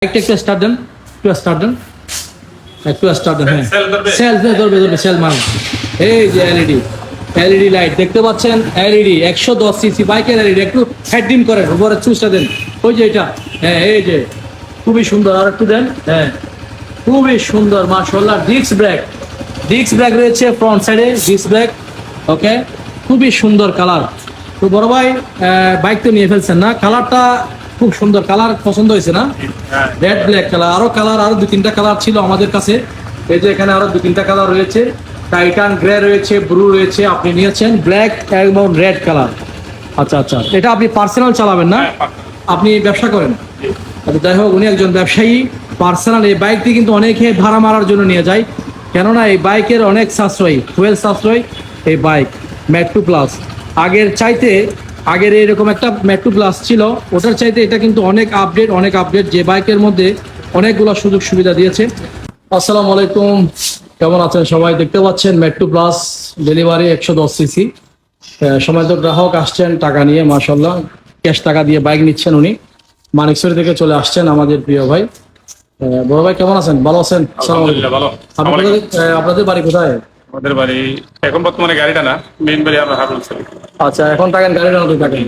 একটু স্টার্ট দেন, একটু স্টার্ট দেন। হ্যাঁ, সেল ধরবে সেল মান। এই যে এলইডি লাইট দেখতে পাচ্ছেন, এলইডি 110 সিসি বাইকের এলইডি। একটু হেডডিম করেন, উপরে চুষটা দেন। ওই যে এটা, হ্যাঁ এই যে খুবই সুন্দর। আর একটু দেন, হ্যাঁ খুবই সুন্দর মাশাআল্লাহ। ডিস্ক ব্রেক রয়েছে ফ্রন্ট সাইডে, ডিস্ক ব্রেক। ওকে, খুবই সুন্দর কালার। তো বড় ভাই বাইক তো নিয়ে ফেলছেন না, কালারটা খুব সুন্দর। কালার পছন্দ হয়েছে না? Red black colour. আরো দু তিনটা কালার ছিল আমাদের কাছে। এই যে এখানে আরো দু তিনটা কালার রয়েছে, টাইটান গ্রে রয়েছে, ব্লু রয়েছে। আপনি নিয়েছেন ব্ল্যাক এবং রেড কালার। আচ্ছা, এটা আপনি পার্সোনাল চালাবেন না, আপনি ব্যবসা করেন? আচ্ছা, যাই হোক, উনি একজন ব্যবসায়ী। পার্সোনাল এই বাইকটি কিন্তু অনেকে ভাড়া মারার জন্য নিয়ে যায়, কেননা এই বাইকের অনেক সাশ্রয়ী, ফুয়েল সাশ্রয় এই বাইক। মেট্রো প্লাস আগের এরকম একটা মেট্রো প্লাস ছিল, ওটার চাইতে এটা কিন্তু অনেক আপডেট, যে বাইকের মধ্যে অনেকগুলো সুযোগ সুবিধা দিয়েছে। আসসালামু আলাইকুম, কেমন আছেন সবাই? দেখতে পাচ্ছেন মেট্রো প্লাস ডেলিভারি 110 সিসি। সময় তো গ্রাহক আসছেন টাকা নিয়ে, মাশাআল্লাহ ক্যাশ টাকা দিয়ে বাইক নিচ্ছেন। উনি মানিকছড়ি থেকে চলে আসছেন, আমাদের প্রিয় ভাই। বড় ভাই কেমন আছেন? ভালো আছেন? আপনাদের বাড়ি কোথায়? আমাদের বাড়ি এখন বর্তমানে গাড়িটা না, মেইন বাড়ি আমরা হারুলছড়ি। আচ্ছা, এখন থাকেন গাড়িটানাতে থাকেন।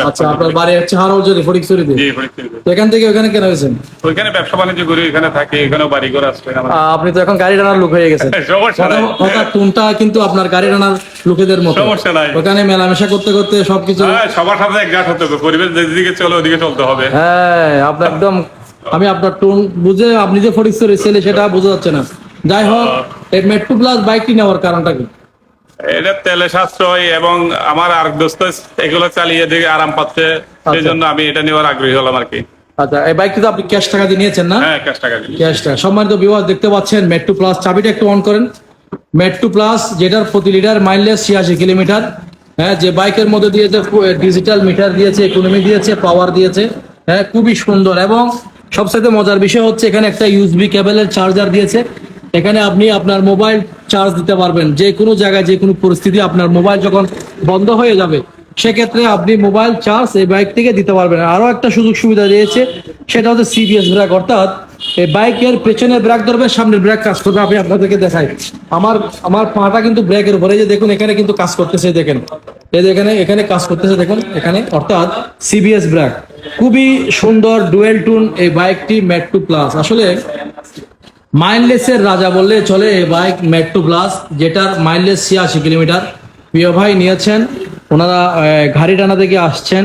আচ্ছা, আপনার বাড়ি হচ্ছে হারুলছড়ি, ফটিকছড়িতে? জি, ফটিকছড়িতে। তো এখান থেকে ওখানে কেন হয়েছেন? ওইখানে ব্যবসা বাণিজ্য করি, এখানে থাকি, এখানেও বাড়ি ঘর আছে। আপনি তো এখন গাড়ি টানার লোক হয়ে গেছেন। সমস্যা নাই, কথা টুনটা কিন্তু আপনার গাড়ি টানার লোকেদের মতো। সমস্যা নাই, ওখানে মেলামেশা করতে করতে সবকিছু সবার সাথে একঘাট হতে হবে। পরিবেশ যেদিকে চলে ওদিকে চলতে হবে। হ্যাঁ, আপনার একদম, আমি আপনার টোন বুঝে, আপনি যে ফটিকছড়ি ছেলে সেটা বোঝা যাচ্ছে না। যাই হোক, এই মেট্রো প্লাস বাইকটি নেওয়ার কারণটা কি? এটা তেলে সাশ্রয় এবং আমার আর দোস্ত এগুলো চালিয়ে দিকে আরাম পাচ্ছে, সেই জন্য আমি এটা নেওয়ার আগ্রহী হলাম আর কি। আচ্ছা, এই বাইকটি তো আপনি ক্যাশ টাকা দিয়ে নিয়েছেন না? হ্যাঁ, ক্যাশ টাকা দিয়ে। ক্যাশ টাকা। সম্মানিত ভিউয়ার, দেখতে পাচ্ছেন মেট্রো প্লাস। চাবিটা একটু অন করেন। মেট্রো প্লাস, যেটার প্রতি লিটার মাইলেজ 86 কিলোমিটার। হ্যাঁ, যে বাইকের মধ্যে দিয়েছে ডিজিটাল মিটার দিয়েছে, ইকোনমি দিয়েছে, পাওয়ার দিয়েছে। হ্যাঁ, খুবই সুন্দর। এবং সবচেয়ে মজার বিষয় হচ্ছে এখানে একটা ইউএসবি কেবলের চার্জার দিয়েছে। এখানে আপনি আপনার মোবাইল চার্জ দিতে পারবেন যে কোনো জায়গায়, যে কোনো পরিস্থিতি। আপনার মোবাইল যখন বন্ধ হয়ে যাবে, সেক্ষেত্রে আপনি মোবাইল চার্জ এই বাইক থেকে দিতে পারবেন। আরো একটা সুযোগ সুবিধা দিয়েছে, সেটা হচ্ছে সিবিএস ব্রেক। অর্থাৎ এই বাইকের পেছনে ব্রেক ধরবে, সামনের ব্রেক কাজ করবে। আমি আপনাদেরকে দেখাই, আমার পাটা কিন্তু ব্রেকের উপরে। যে দেখুন, এখানে কিন্তু কাজ করতেছে, দেখেন এই যে এখানে কাজ করতেছে, দেখুন এখানে। অর্থাৎ সিবিএস ব্রেক। খুবই সুন্দর ডুয়েল টুন এই বাইকটি মেট্রো প্লাস। আসলে মাইলেজের রাজা বললে চলে এই বাইক মেট্রো প্লাস, যেটার মাইলেজ 86 কিলোমিটার। প্রিয় ভাই নিয়েছেন, ওনারা ঘাড়ি টানা থেকে আসছেন।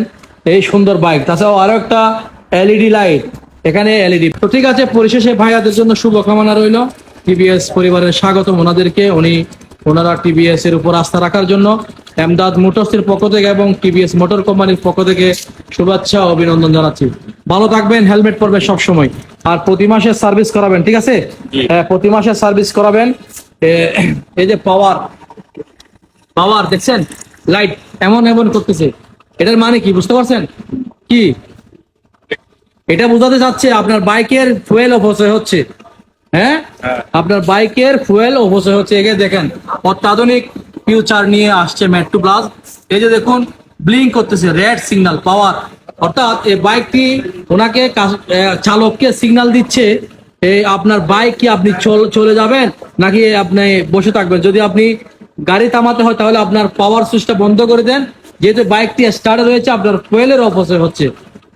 এই সুন্দর বাইক, তাছাড়াও আরো একটা এলইডি লাইট, এখানে এলইডি। তো ঠিক আছে, পরিশেষে ভাইয়াদের জন্য শুভকামনা রইল। টিভিএস পরিবারের স্বাগতম ওনাদেরকে। ওনারা টিভিএস এর উপর আস্থা রাখার জন্য এমদাদ মোটরসের পক্ষ থেকে এবং টিভিএস মোটর কোম্পানির পক্ষ থেকে শুভেচ্ছা ও অভিনন্দন জানাচ্ছি। ভালো থাকবেন, হেলমেট পরবেন সবসময়। আর প্রতি মাসে সার্ভিস করাবেন, ঠিক আছে? প্রতি মাসে সার্ভিস করাবেন। এই যে পাওয়ার দেখছেন, লাইট এমন করতেছে, এটার মানে কি বুঝতে পারছেন? কি এটা বোঝাতে চাচ্ছে? আপনার বাইকের ফুয়েল অপচয় হচ্ছে। হ্যাঁ, আপনার বাইকের ফুয়েল অপচয় হচ্ছে। একে দেখেন, অত্যাধুনিক ফিউচার নিয়ে আসছে মেট্রো প্লাস। এই যে দেখুন, ব্লিঙ্ক করতেছে, রেড সিগন্যাল, পাওয়ার। অর্থাৎ এই বাইকটি ওনাকে চালককে সিগন্যাল দিচ্ছে আপনার বাইক কি আপনি চলে যাবেন নাকি আপনি বসে থাকবেন। যদি আপনি গাড়ি থামাতে হয়, তাহলে আপনার পাওয়ার সুইচটা বন্ধ করে দেন। যেহেতু বাইকটি স্টার্টে রয়েছে, আপনার ফুয়েলের অপচয় হচ্ছে।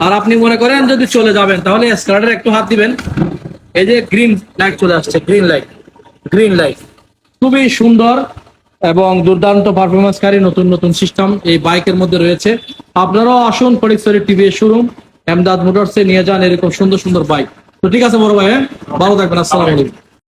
আর আপনি মনে করেন যদি চলে যাবেন, তাহলে স্টার্টারে একটু হাত দিবেন। এই যে গ্রিন লাইট চলে আসছে, গ্রিন লাইট। খুবই সুন্দর এবং দুর্দান্ত পারফরমেন্সকারী নতুন সিস্টেম এই বাইকের মধ্যে রয়েছে। আপনারাও আসুন, ফটিকছড়ি টিভিএস শোরুম এমদাদ মোটরসে নিয়ে যান এরকম সুন্দর বাইক। তো ঠিক আছে বড় ভাই, ভালো থাকবেন। আসসালামু আলাইকুম।